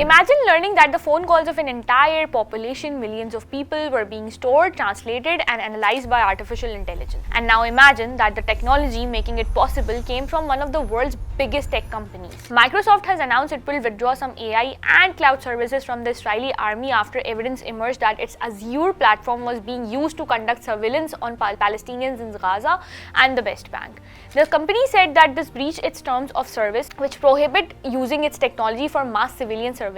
Imagine learning that the phone calls of an entire population, millions of people, were being stored, translated, and analyzed by artificial intelligence. And now imagine that the technology making it possible came from one of the world's biggest tech companies. Microsoft has announced it will withdraw some AI and cloud services from the Israeli army after evidence emerged that its Azure platform was being used to conduct surveillance on Palestinians in Gaza and the West Bank. The company said that this breached its terms of service, which prohibit using its technology for mass civilian surveillance.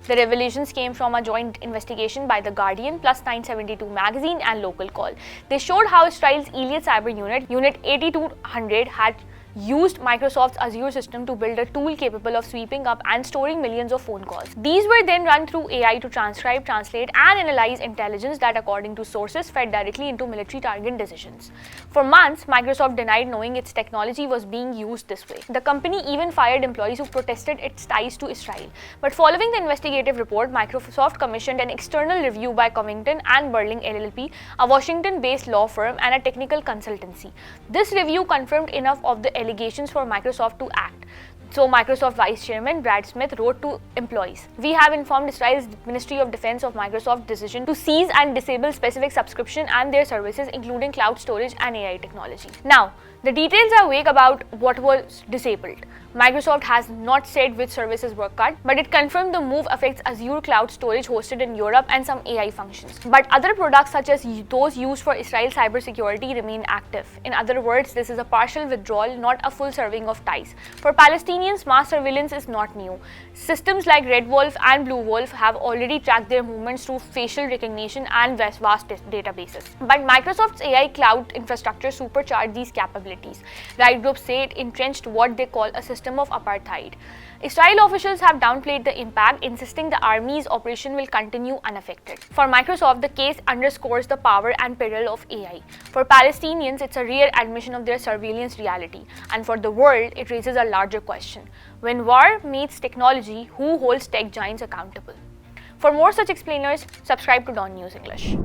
The revelations came from a joint investigation by The Guardian, Plus 972 magazine, and Local Call. They showed how Israel's Elite Cyber Unit 8200, had used Microsoft's Azure system to build a tool capable of sweeping up and storing millions of phone calls. These were then run through AI to transcribe, translate, and analyze intelligence that, according to sources, fed directly into military target decisions. For months, Microsoft denied knowing its technology was being used this way. The company even fired employees who protested its ties to Israel. But following the investigative report, Microsoft commissioned an external review by Covington and Burling LLP, a Washington-based law firm and a technical consultancy. This review confirmed enough of the allegations for Microsoft to act. So Microsoft Vice Chairman Brad Smith wrote to employees, "We have informed Israel's Ministry of Defense of Microsoft's decision to seize and disable specific subscription and their services, including cloud storage and AI technology." Now, the details are vague about what was disabled. Microsoft has not said which services were cut, but it confirmed the move affects Azure cloud storage hosted in Europe and some AI functions. But other products, such as those used for Israel's cybersecurity, remain active. In other words, this is a partial withdrawal, not a full serving of ties. For Palestinians, mass surveillance is not new. Systems like Red Wolf and Blue Wolf have already tracked their movements through facial recognition and vast databases. But Microsoft's AI cloud infrastructure supercharged these capabilities. Right groups say it entrenched what they call a system of apartheid. Israel officials have downplayed the impact, insisting the army's operation will continue unaffected. For Microsoft, the case underscores the power and peril of AI. For Palestinians, it's a rare admission of their surveillance reality. And for the world, it raises a larger question. When war meets technology, who holds tech giants accountable? For more such explainers, subscribe to Dawn News English.